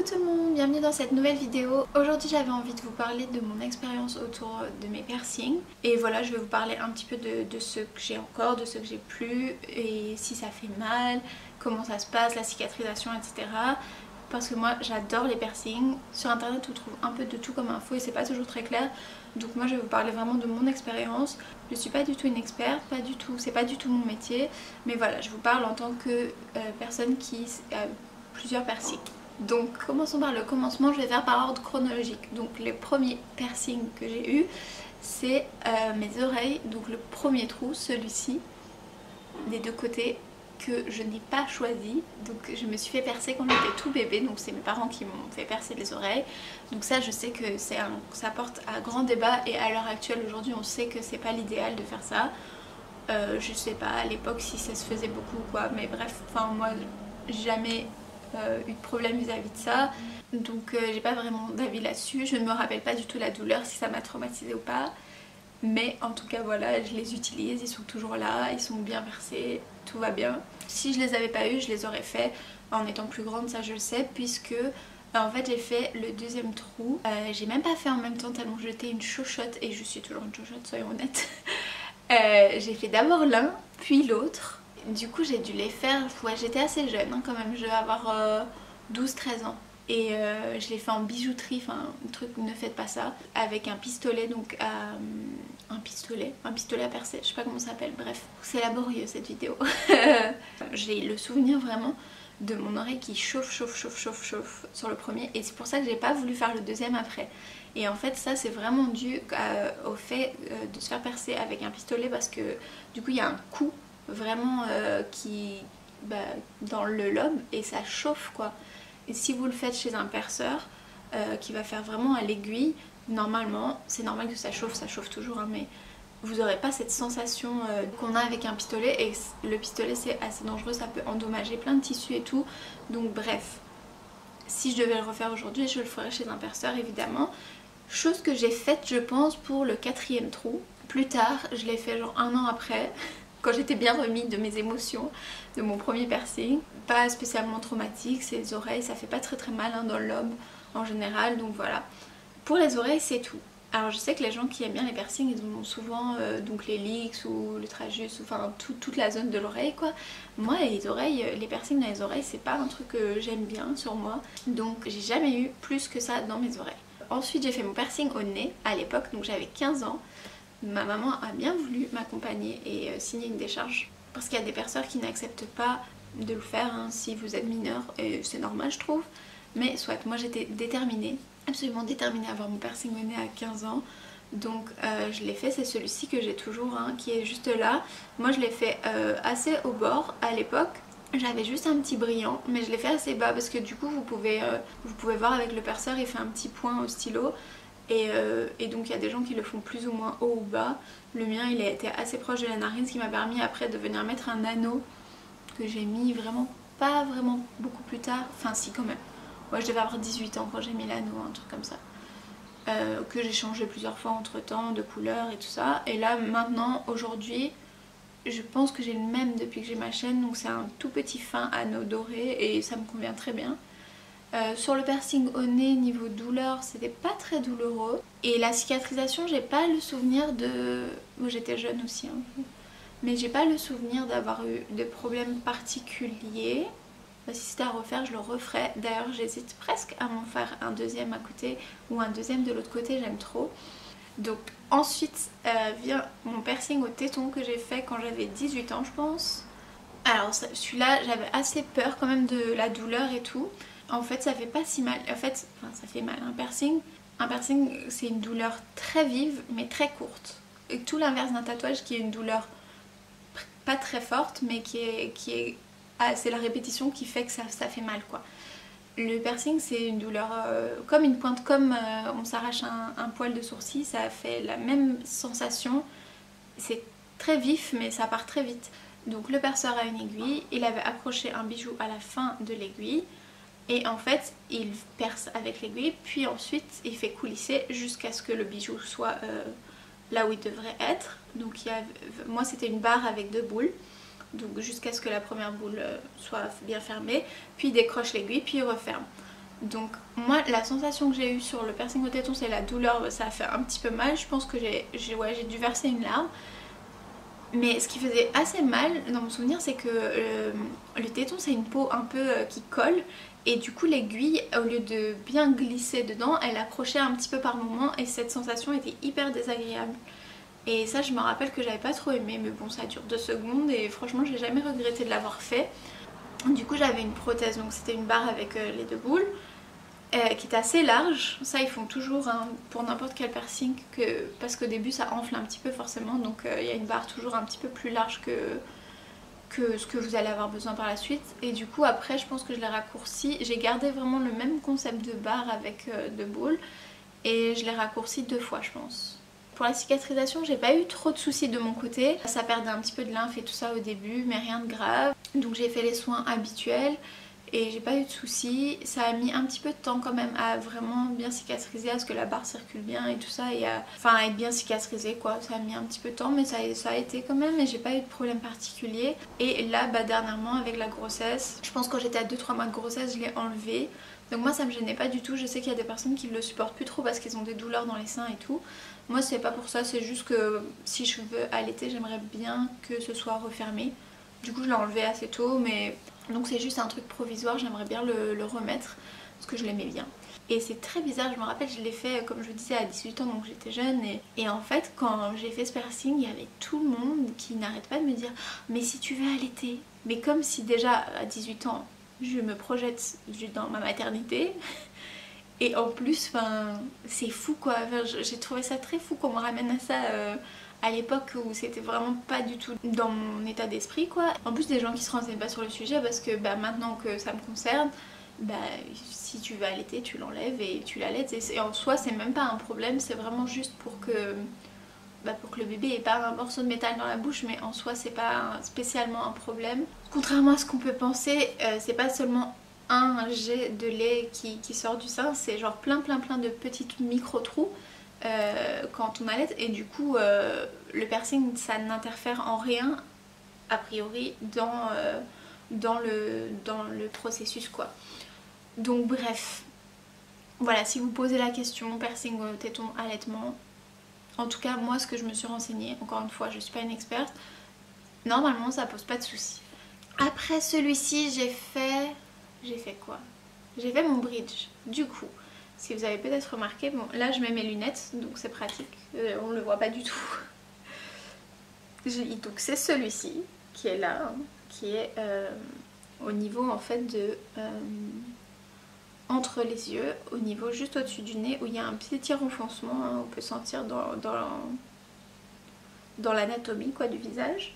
tout le monde, bienvenue dans cette nouvelle vidéo. Aujourd'hui j'avais envie de vous parler de mon expérience autour de mes piercings. Et voilà, je vais vous parler un petit peu de ceux que j'ai encore, de ceux que j'ai plus, et si ça fait mal, comment ça se passe, la cicatrisation, etc. Parce que moi j'adore les piercings. Sur internet on trouve un peu de tout comme info et c'est pas toujours très clair. Donc moi je vais vous parler vraiment de mon expérience. Je suis pas du tout une experte, pas du tout, c'est pas du tout mon métier. Mais voilà, je vous parle en tant que personne qui a plusieurs piercings. Donc commençons par le commencement, je vais faire par ordre chronologique. Donc les premiers piercings que j'ai eu, c'est mes oreilles. Donc le premier trou, celui-ci, des deux côtés, que je n'ai pas choisi. Donc je me suis fait percer quand j'étais tout bébé, donc c'est mes parents qui m'ont fait percer les oreilles. Donc ça je sais que ça porte à grand débat et à l'heure actuelle aujourd'hui on sait que c'est pas l'idéal de faire ça. Je sais pas à l'époque si ça se faisait beaucoup ou quoi, mais bref, enfin moi jamais eu de problème vis-à-vis de ça. Donc j'ai pas vraiment d'avis là-dessus, je ne me rappelle pas du tout la douleur, si ça m'a traumatisée ou pas. Mais en tout cas voilà, je les utilise, ils sont toujours là, ils sont bien versés, tout va bien. Si je les avais pas eu, je les aurais fait en étant plus grande, ça je le sais, puisque en fait j'ai fait le deuxième trou. J'ai même pas fait en même temps tellement j'étais une chochotte, et je suis toujours une chochotte, soyons honnêtes. J'ai fait d'abord l'un, puis l'autre. Du coup j'ai dû les faire, ouais j'étais assez jeune hein, quand même, je devais avoir 12-13 ans. Et je l'ai fait en bijouterie, enfin un truc, ne faites pas ça, avec un pistolet, donc un pistolet à percer, je sais pas comment ça s'appelle, bref. C'est laborieux cette vidéo. J'ai le souvenir vraiment de mon oreille qui chauffe sur le premier, et c'est pour ça que j'ai pas voulu faire le deuxième après. Et en fait ça c'est vraiment dû au fait de se faire percer avec un pistolet, parce que du coup il y a un coup vraiment dans le lobe, et ça chauffe quoi. Et si vous le faites chez un perceur qui va faire vraiment à l'aiguille, normalement, c'est normal que ça chauffe toujours, hein, mais vous n'aurez pas cette sensation qu'on a avec un pistolet. Et le pistolet c'est assez dangereux, ça peut endommager plein de tissus et tout. Donc bref, si je devais le refaire aujourd'hui, je le ferais chez un perceur évidemment. Chose que j'ai faite je pense pour le quatrième trou. Plus tard, je l'ai fait genre un an après. Quand j'étais bien remis de mes émotions, de mon premier piercing. Pas spécialement traumatique, c'est les oreilles, ça fait pas très mal hein, dans le lobe en général, donc voilà. Pour les oreilles c'est tout. Alors je sais que les gens qui aiment bien les piercings, ils ont souvent donc les leaks ou le tragus, ou enfin toute la zone de l'oreille quoi. Moi les oreilles, les piercings dans les oreilles c'est pas un truc que j'aime bien sur moi, donc j'ai jamais eu plus que ça dans mes oreilles. Ensuite j'ai fait mon piercing au nez à l'époque, donc j'avais 15 ans. Ma maman a bien voulu m'accompagner et signer une décharge, parce qu'il y a des perceurs qui n'acceptent pas de le faire hein, si vous êtes mineur, et c'est normal je trouve, mais soit, moi j'étais déterminée, absolument déterminée à avoir mon piercing au nez à 15 ans, donc je l'ai fait, c'est celui-ci que j'ai toujours hein, qui est juste là. Moi je l'ai fait assez au bord à l'époque, j'avais juste un petit brillant, mais je l'ai fait assez bas parce que du coup vous pouvez voir avec le perceur, il fait un petit point au stylo. Et donc il y a des gens qui le font plus ou moins haut ou bas. Le mien il a été assez proche de la narine, ce qui m'a permis après de venir mettre un anneau que j'ai mis pas vraiment beaucoup plus tard. Enfin si quand même. Moi je devais avoir 18 ans quand j'ai mis l'anneau, un truc comme ça. Que j'ai changé plusieurs fois entre temps, de couleur et tout ça. Et là maintenant, aujourd'hui, je pense que j'ai le même depuis que j'ai ma chaîne. Donc c'est un tout petit fin anneau doré et ça me convient très bien. Sur le piercing au nez, niveau douleur, c'était pas très douloureux. Et la cicatrisation, j'ai pas le souvenir de... Moi j'étais jeune aussi, hein. Mais j'ai pas le souvenir d'avoir eu de problèmes particuliers. Si c'était à refaire, je le referais. D'ailleurs, j'hésite presque à m'en faire un deuxième à côté ou un deuxième de l'autre côté, j'aime trop. Donc ensuite vient mon piercing au téton que j'ai fait quand j'avais 18 ans, je pense. Alors celui-là, j'avais assez peur quand même de la douleur et tout. En fait ça fait pas si mal, en fait, enfin, ça fait mal. Un piercing c'est une douleur très vive mais très courte. Et tout l'inverse d'un tatouage qui est une douleur pas très forte mais c'est la répétition qui fait que ça fait mal quoi. Le piercing c'est une douleur comme une pointe, comme on s'arrache un poil de sourcil, ça fait la même sensation. C'est très vif mais ça part très vite. Donc le perceur a une aiguille, il avait accroché un bijou à la fin de l'aiguille. Et en fait, il perce avec l'aiguille, puis ensuite il fait coulisser jusqu'à ce que le bijou soit là où il devrait être. Donc moi c'était une barre avec 2 boules, donc jusqu'à ce que la première boule soit bien fermée, puis il décroche l'aiguille, puis il referme. Donc moi la sensation que j'ai eue sur le piercing au téton, c'est la douleur, ça a fait un petit peu mal, je pense que j'ai dû verser une larme. Mais ce qui faisait assez mal dans mon souvenir, c'est que le téton c'est une peau un peu qui colle, et du coup l'aiguille, au lieu de bien glisser dedans, elle accrochait un petit peu par moments, et cette sensation était hyper désagréable. Et ça je me rappelle que j'avais pas trop aimé, mais bon ça dure 2 secondes et franchement j'ai jamais regretté de l'avoir fait. Du coup j'avais une prothèse, donc c'était une barre avec les 2 boules. Qui est assez large, ça ils font toujours hein, pour n'importe quel piercing, parce qu'au début ça enfle un petit peu forcément, donc il y a une barre toujours un petit peu plus large que ce que vous allez avoir besoin par la suite. Et du coup après je pense que je l'ai raccourci, j'ai gardé vraiment le même concept de barre avec 2 boules, et je l'ai raccourci 2 fois je pense. Pour la cicatrisation j'ai pas eu trop de soucis de mon côté, ça perdait un petit peu de lymphe et tout ça au début mais rien de grave, donc j'ai fait les soins habituels et j'ai pas eu de soucis. Ça a mis un petit peu de temps quand même à vraiment bien cicatriser, à ce que la barre circule bien et tout ça, et à être bien cicatrisé quoi. Ça a mis un petit peu de temps mais ça a été quand même, et j'ai pas eu de problème particulier. Et là dernièrement avec la grossesse, je pense que quand j'étais à 2-3 mois de grossesse je l'ai enlevé. Donc moi ça me gênait pas du tout, je sais qu'il y a des personnes qui le supportent plus trop parce qu'ils ont des douleurs dans les seins et tout. Moi c'est pas pour ça, c'est juste que si je veux allaiter j'aimerais bien que ce soit refermé. Du coup je l'ai enlevé assez tôt, mais donc c'est juste un truc provisoire, j'aimerais bien le remettre parce que je l'aimais bien. Et c'est très bizarre, je me rappelle je l'ai fait comme je vous disais à 18 ans, donc j'étais jeune, et en fait quand j'ai fait ce piercing il y avait tout le monde qui n'arrête pas de me dire mais si tu veux allaiter, mais comme si déjà à 18 ans je me projette dans ma maternité. Et en plus, c'est fou quoi, j'ai trouvé ça très fou qu'on me ramène à ça à l'époque où c'était vraiment pas du tout dans mon état d'esprit quoi. En plus des gens qui se renseignent pas sur le sujet, parce que maintenant que ça me concerne, si tu veux allaiter tu l'enlèves et tu l'allaites, et en soi c'est même pas un problème, c'est vraiment juste pour que le bébé ait pas un morceau de métal dans la bouche, mais en soi c'est pas spécialement un problème. Contrairement à ce qu'on peut penser, c'est pas seulement un jet de lait qui sort du sein, c'est genre plein de petits micro trous quand on allaite, et du coup le piercing ça n'interfère en rien a priori dans le processus quoi. Donc bref, voilà, si vous posez la question piercing au téton, allaitement, en tout cas moi ce que je me suis renseignée, encore une fois je suis pas une experte, normalement ça pose pas de soucis. Après celui-ci j'ai fait quoi? J'ai fait mon bridge. Du coup, si vous avez peut-être remarqué, bon là je mets mes lunettes donc c'est pratique, on le voit pas du tout. Donc c'est celui-ci qui est là, hein, qui est au niveau en fait de entre les yeux, au niveau juste au-dessus du nez, où il y a un petit renfoncement, hein, on peut sentir dans l'anatomie quoi du visage.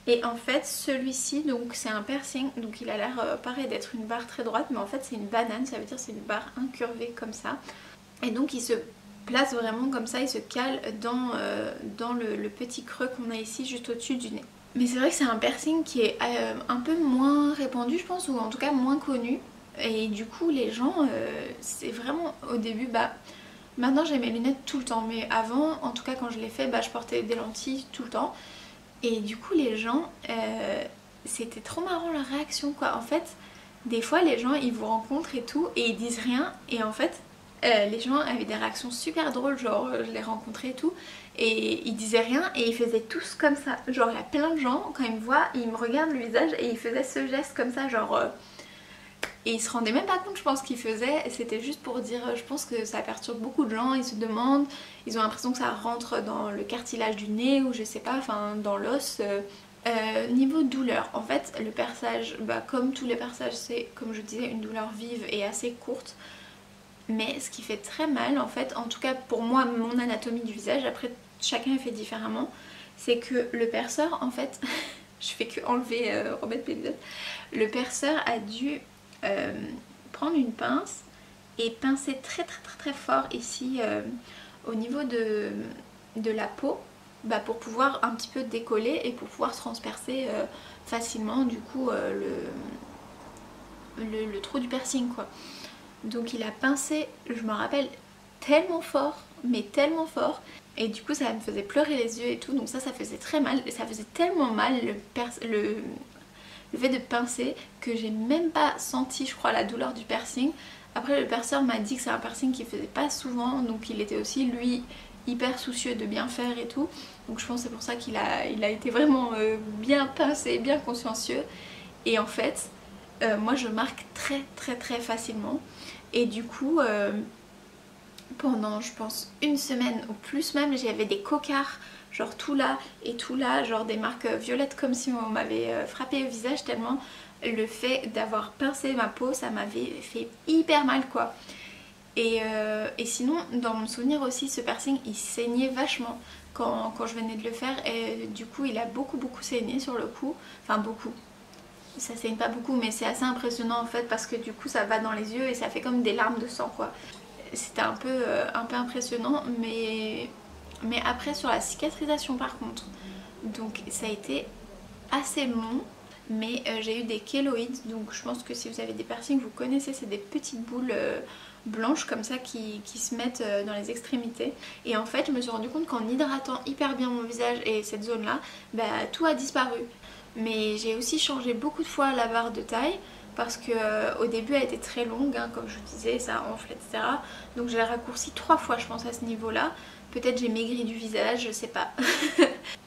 Et en fait celui-ci donc c'est un piercing, donc il a l'air pareil d'être une barre très droite, mais en fait c'est une banane, ça veut dire c'est une barre incurvée comme ça. Et donc il se place vraiment comme ça, il se cale dans le petit creux qu'on a ici juste au-dessus du nez. Mais c'est vrai que c'est un piercing qui est un peu moins répandu je pense, ou en tout cas moins connu. Et du coup les gens, c'est vraiment au début, maintenant j'ai mes lunettes tout le temps, mais avant en tout cas quand je l'ai fait, je portais des lentilles tout le temps. Et du coup les gens, c'était trop marrant leur réaction quoi. En fait, des fois les gens ils vous rencontrent et tout et ils disent rien, et en fait les gens avaient des réactions super drôles, genre je les rencontrais et tout, et ils disaient rien et ils faisaient tous comme ça. Genre il y a plein de gens, quand ils me voient, ils me regardent le visage et ils faisaient ce geste comme ça, genre... Et ils se rendaient même pas compte je pense qu'ils faisaient, c'était juste pour dire, je pense que ça perturbe beaucoup de gens, ils se demandent, ils ont l'impression que ça rentre dans le cartilage du nez ou je sais pas, enfin dans l'os. Niveau douleur, en fait le perçage, comme tous les perçages c'est comme je disais une douleur vive et assez courte, mais ce qui fait très mal en fait, en tout cas pour moi mon anatomie du visage, après chacun est fait différemment, c'est que le perceur en fait, je fais que enlever, remettre mes lunettes, le perceur a dû prendre une pince et pincer très fort ici au niveau de la peau, pour pouvoir un petit peu décoller et pour pouvoir transpercer facilement du coup le trou du piercing quoi. Donc il a pincé, je me rappelle, tellement fort, mais tellement fort, et du coup ça me faisait pleurer les yeux et tout, donc ça faisait très mal, et ça faisait tellement mal le fait de pincer que j'ai même pas senti je crois la douleur du piercing, Après le perceur m'a dit que c'est un piercing qu'il faisait pas souvent, donc il était aussi lui hyper soucieux de bien faire et tout. Donc je pense que c'est pour ça qu'il a été vraiment bien pincé, bien consciencieux. Et en fait, moi je marque très facilement. Et du coup, pendant je pense une semaine ou plus même, j'avais des cocards, genre tout là et tout là, genre des marques violettes comme si on m'avait frappé au visage tellement le fait d'avoir pincé ma peau, ça m'avait fait hyper mal quoi. Et sinon, dans mon souvenir aussi, ce piercing il saignait vachement quand je venais de le faire et du coup il a beaucoup saigné sur le coup, enfin beaucoup. Ça saigne pas beaucoup mais c'est assez impressionnant en fait parce que du coup ça va dans les yeux et ça fait comme des larmes de sang quoi. C'était un peu impressionnant mais après sur la cicatrisation par contre, donc ça a été assez long mais j'ai eu des kéloïdes, donc je pense que si vous avez des piercings vous connaissez, c'est des petites boules blanches comme ça qui se mettent dans les extrémités. Et en fait je me suis rendu compte qu'en hydratant hyper bien mon visage et cette zone là, bah, tout a disparu. Mais j'ai aussi changé beaucoup de fois la barre de taille parce que au début elle était très longue hein, comme je vous disais, ça enfle etc. Donc je l'ai raccourci 3 fois je pense à ce niveau là. Peut-être j'ai maigri du visage, je sais pas.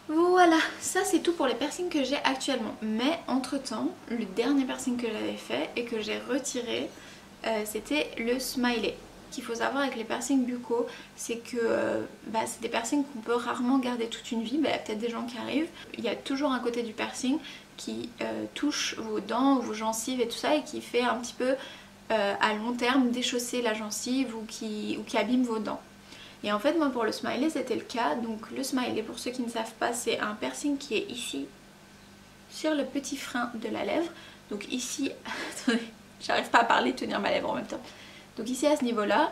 Voilà, ça c'est tout pour les piercings que j'ai actuellement. Mais entre temps, le dernier piercing que j'avais fait et que j'ai retiré, c'était le smiley. Qu'il faut savoir avec les piercings buccaux, c'est que c'est des piercings qu'on peut rarement garder toute une vie. Bah, il y a peut-être des gens qui arrivent. Il y a toujours un côté du piercing qui touche vos dents, vos gencives et tout ça et qui fait un petit peu à long terme déchausser la gencive ou qui abîme vos dents. Et en fait moi pour le smiley c'était le cas. Donc le smiley, pour ceux qui ne savent pas, c'est un piercing qui est ici sur le petit frein de la lèvre. Donc ici, attendez, j'arrive pas à parler, tenir ma lèvre en même temps. Donc ici à ce niveau là,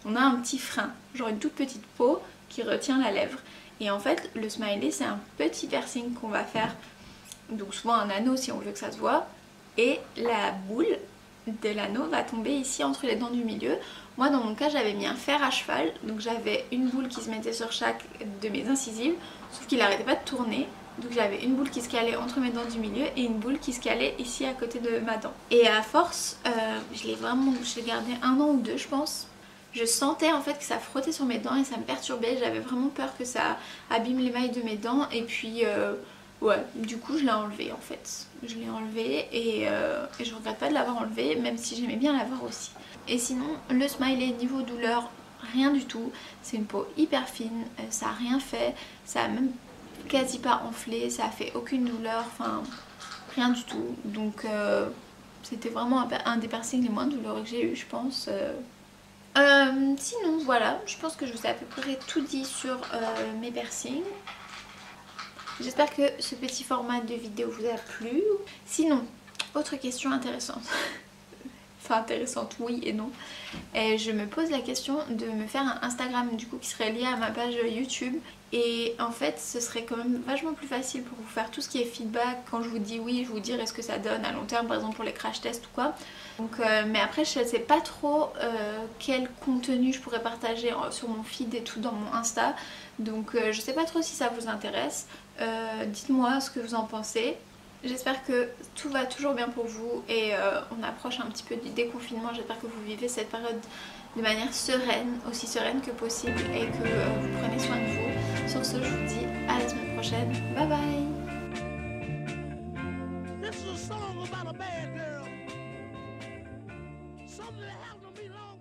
on a un petit frein, genre une toute petite peau qui retient la lèvre. Et en fait le smiley c'est un petit piercing qu'on va faire, donc souvent un anneau si on veut que ça se voit. Et la boule de l'anneau va tomber ici entre les dents du milieu. Moi dans mon cas j'avais mis un fer à cheval, donc j'avais une boule qui se mettait sur chaque de mes incisives, sauf qu'il n'arrêtait pas de tourner. Donc j'avais une boule qui se calait entre mes dents du milieu et une boule qui se calait ici à côté de ma dent. Et à force, je l'ai gardé 1 an ou 2 je pense. Je sentais en fait que ça frottait sur mes dents et ça me perturbait. J'avais vraiment peur que ça abîme l'émail de mes dents. Et puis ouais, du coup je l'ai enlevé en fait. Je l'ai enlevé et je regrette pas de l'avoir enlevé, même si j'aimais bien l'avoir aussi. Et sinon le smiley niveau douleur, rien du tout. C'est une peau hyper fine, ça a rien fait, ça a même quasi pas enflé, ça a fait aucune douleur, enfin rien du tout. Donc c'était vraiment un des piercings les moins douloureux que j'ai eu je pense. Sinon voilà, je pense que je vous ai à peu près tout dit sur mes piercings. J'espère que ce petit format de vidéo vous a plu. Sinon, autre question intéressante. Enfin intéressante oui et non. Et je me pose la question de me faire un Instagram du coup qui serait lié à ma page YouTube. Et en fait ce serait quand même vachement plus facile pour vous faire tout ce qui est feedback. Quand je vous dis oui, je vous dirai ce que ça donne à long terme, par exemple pour les crash tests ou quoi. Donc, mais après je sais pas trop quel contenu je pourrais partager sur mon feed et tout dans mon Insta. Donc je sais pas trop si ça vous intéresse. Dites-moi ce que vous en pensez. J'espère que tout va toujours bien pour vous et on approche un petit peu du déconfinement. J'espère que vous vivez cette période de manière sereine, aussi sereine que possible et que vous prenez soin de vous. Sur ce, je vous dis à la semaine prochaine. Bye bye. This is a song about a bad girl. Something that happened to me long